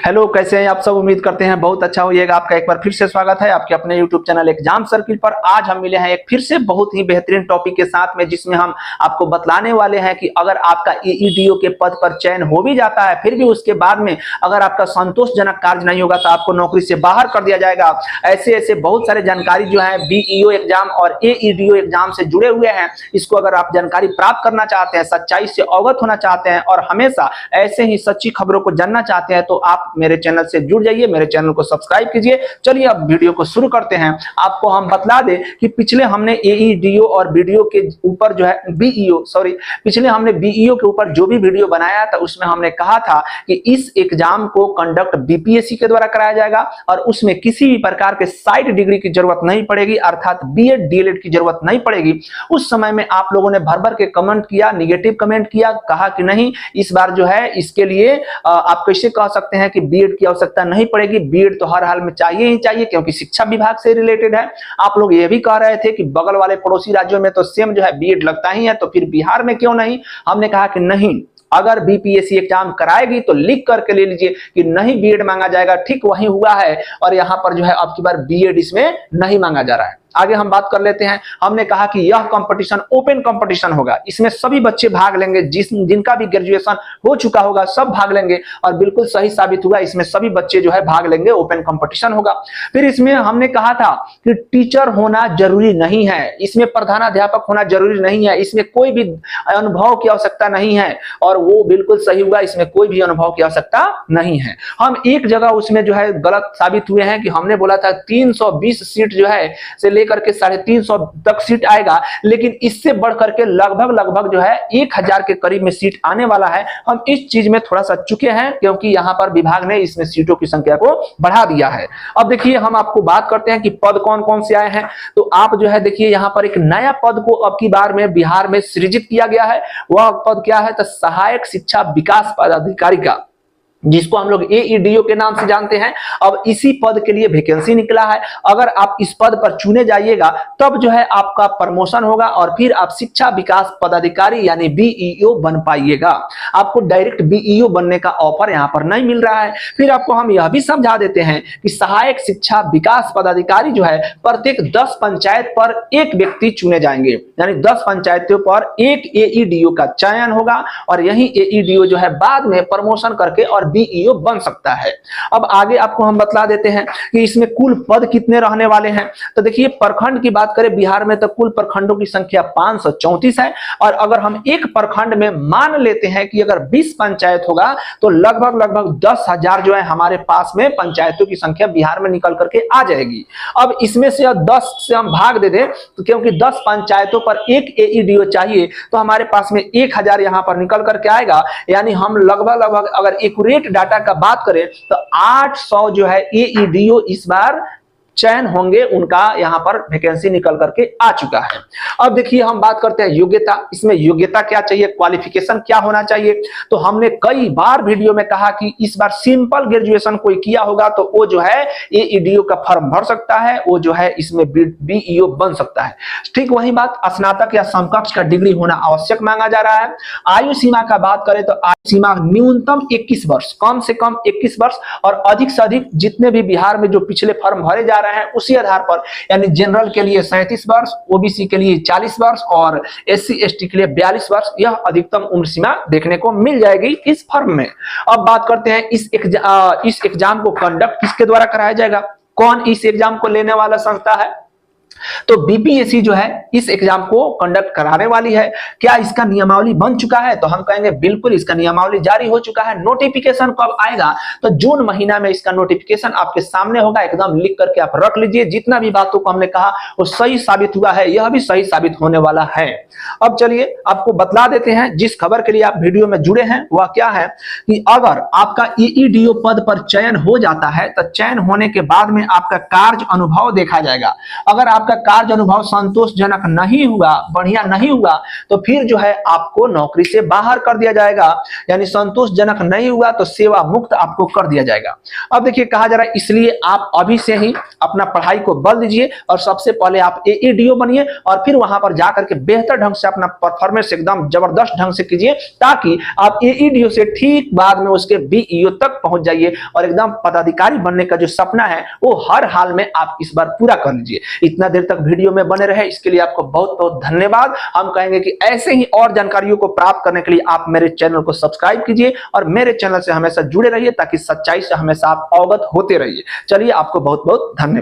Hello, कैसे हैं आप सब। उम्मीद करते हैं बहुत अच्छा होइएगा। आपका एक बार फिर से स्वागत है आपके अपने यूट्यूब चैनल एग्जाम सर्किल पर। आज हम मिले हैं एक फिर से बहुत ही बेहतरीन टॉपिक के साथ में, जिसमें हम आपको बतलाने वाले हैं कि अगर आपका एईडीओ के पद पर चयन हो भी जाता है, फिर भी उसके बाद में अगर आपका संतोषजनक कार्य नहीं होगा तो आपको नौकरी से बाहर कर दिया जाएगा। ऐसे ऐसे बहुत सारे जानकारी जो है बीईओ एग्जाम और एईडीओ एग्जाम से जुड़े हुए हैं। इसको अगर आप जानकारी प्राप्त करना चाहते हैं, सच्चाई से अवगत होना चाहते हैं और हमेशा ऐसे ही सच्ची खबरों को जानना चाहते हैं, तो आप मेरे चैनल से जुड़ जाइए, मेरे चैनल को सब्सक्राइब कीजिए। चलिए अब वीडियो को शुरू करते हैं। आपको हम बतला दें कि पिछले हमने एईडीओ और बीडीओ के ऊपर जो है पिछले हमने बीईओ के ऊपर जो भी वीडियो बनाया था उसमें हमने कहा था कि इस एग्जाम को कंडक्ट बीपीएससी के द्वारा कराया जाएगा और उसमें किसी भी प्रकार के साइड डिग्री की जरूरत नहीं पड़ेगी, अर्थात बीएड डीएलएड की जरूरत नहीं पड़ेगी। उस समय में आप लोगों ने भर भर के कमेंट किया, निगेटिव कमेंट किया, कहा कि नहीं इस बार जो है इसके लिए आप कैसे कह सकते हैं कि बीएड की आवश्यकता नहीं पड़ेगी। बीएड तो हर हाल में चाहिए ही चाहिए, क्योंकि शिक्षा विभाग से रिलेटेड है। आप लोग ये भी कह रहे थे कि बगल वाले पड़ोसी राज्यों में तो सेम जो है बीएड लगता ही है, तो फिर बिहार में क्यों नहीं। हमने कहा कि नहीं, अगर बीपीएससी एग्जाम कराएगी तो लिख करके ले लीजिए कि नहीं बीएड मांगा जाएगा। ठीक वही हुआ है और यहाँ पर जो है अब की बार बीएड इसमें नहीं मांगा जा रहा है। आगे हम बात कर लेते हैं। हमने कहा कि यह कंपटीशन ओपन कंपटीशन होगा, इसमें सभी बच्चे भाग लेंगे, जिनका भी ग्रेजुएशन हो चुका होगा सब भाग लेंगे और बिल्कुल सही साबित हुआ। इसमें सभी बच्चे जो है भाग लेंगे, ओपन कंपटीशन होगा। फिर इसमें हमने कहा था कि टीचर होना जरूरी नहीं है, इसमें प्रधानाध्यापक होना जरूरी नहीं है, इसमें कोई भी अनुभव की आवश्यकता नहीं है और वो बिल्कुल सही हुआ। इसमें कोई भी अनुभव की आवश्यकता नहीं है। हम एक जगह उसमें जो है गलत साबित हुए हैं कि हमने बोला था 320 सीट जो है से लेकर के 350 तक सीट आएगा, लेकिन इससे बढ़ करके लगभग जो है 1000 के करीब में सीट आने वाला है। हम इस चीज में थोड़ा सा चुके हैं, क्योंकि यहां पर विभाग ने इसमें सीटों की संख्या को बढ़ा दिया है। अब देखिए हम आपको बात करते हैं कि पद कौन कौन से आए हैं। तो आप जो है देखिए यहां पर एक नया पद को अब की बार में बिहार में सृजित किया गया है। वह पद क्या है? तो सहायक शिक्षा विकास पदाधिकारी का, जिसको हम लोग एईडीओ के नाम से जानते हैं। अब इसी पद के लिए वैकेंसी निकला है। अगर आप इस पद पर चुने जाइएगा तब जो है आपका प्रमोशन होगा और फिर आप शिक्षा विकास पदाधिकारी यानी बीईओ बन पाइएगा। आपको डायरेक्ट बीईओ बनने का ऑफर यहां पर नहीं मिल रहा है। फिर आपको हम यह भी समझा देते हैं कि सहायक शिक्षा विकास पदाधिकारी जो है प्रत्येक 10 पंचायत पर एक व्यक्ति चुने जाएंगे, यानी 10 पंचायतों पर एक एईडीओ का चयन होगा और यही एईडीओ जो है बाद में प्रमोशन करके और बीईओ बन सकता है। अब आगे आपको हम बतला देते हैं कि इसमें कुल पद कितने रहने वाले हैं। तो देखिए प्रखंड की बात करें बिहार में तो कुल प्रखंडों की संख्या 534 है और अगर हम एक प्रखंड में मान लेते हैं कि अगर 20 पंचायत होगा तो लगभग 10,000 जो है हमारे पास में पंचायतों की संख्या बिहार में निकल करके आ जाएगी। अब इसमें से 10 से हम भाग दे दें तो क्योंकि 10 पंचायतों पर एक एईडीओ चाहिए तो हमारे पास में 1000 यहां पर निकल करके आएगा। यानी हम लगभग अगर एक्यूरेट डाटा का बात करें तो 800 जो है एईडीओ इस बार चयन होंगे, उनका यहां पर वैकेंसी निकल करके आ चुका है। अब देखिए हम बात करते हैं योग्यता। इसमें योग्यता क्या चाहिए, क्वालिफिकेशन क्या होना चाहिए। तो हमने कई बार वीडियो में कहा कि इस बार सिंपल ग्रेजुएशन कोई किया होगा तो वो जो है एईडीओ का फॉर्म भर सकता है, वो जो है इसमें बीईओ बन सकता है। ठीक वही बात स्नातक या समकक्ष का डिग्री होना आवश्यक मांगा जा रहा है। आयु सीमा का बात करें तो आयु सीमा न्यूनतम 21 वर्ष, कम से कम 21 वर्ष और अधिक से अधिक जितने भी बिहार में जो पिछले फॉर्म भरे जा रहे हैं उसी आधार पर, यानी जनरल के लिए 37 वर्ष, ओबीसी के लिए 40 वर्ष और एससी एसटी के लिए 42 वर्ष, यह अधिकतम उम्र सीमा देखने को मिल जाएगी इस फॉर्म में। अब बात करते हैं इस एग्जाम को कंडक्ट किसके द्वारा कराया जाएगा, कौन इस एग्जाम को लेने वाला संस्था है। तो बीपीएससी जो है इस एग्जाम को कंडक्ट कराने वाली है। क्या इसका नियमावली बन चुका है? तो हम कहेंगे बिल्कुल इसका नियमावली जारी हो चुका है। नोटिफिकेशन कब आएगा? तो जून महीना में इसका नोटिफिकेशन आपके सामने होगा। एकदम लिख करके आप रख लीजिए। जितना भी बातों को हमने कहा वो सही साबित हुआ है, यह भी सही साबित होने वाला है। अब चलिए आपको बतला देते हैं जिस खबर के लिए आप वीडियो में जुड़े हैं वह क्या है कि अगर आपका एईडीओ पद पर चयन हो जाता है तो चयन होने के बाद में आपका कार्य अनुभव देखा जाएगा। अगर आपका कार्य अनुभव संतोषजनक नहीं हुआ, बढ़िया नहीं हुआ, तो फिर जो है आपको नौकरी से बाहर कर दिया जाएगा। यानी संतोषजनक नहीं हुआ तो सेवा मुक्त आपको कर दिया जाएगा। अब देखिए कहा जा रहा है, इसलिए आप अभी से ही अपना पढ़ाई को बल दीजिए और सबसे पहले आप एईडीओ बनिए और फिर वहां पर जाकर के बेहतर ढंग से अपना परफॉर्मेंस एकदम जबरदस्त ढंग से कीजिए, ताकि आप एईडीओ से ठीक बाद में उसके बीईओ तक पहुंच जाइए और एकदम पदाधिकारी बनने का जो सपना है वो हर हाल में आप इस बार पूरा कर लीजिए। इतना देर तक वीडियो में बने रहे इसके लिए आपको बहुत बहुत धन्यवाद। हम कहेंगे कि ऐसे ही और जानकारियों को प्राप्त करने के लिए आप मेरे चैनल को सब्सक्राइब कीजिए और मेरे चैनल से हमेशा जुड़े रहिए, ताकि सच्चाई से हमेशा आप अवगत होते रहिए। चलिए, आपको बहुत बहुत धन्यवाद।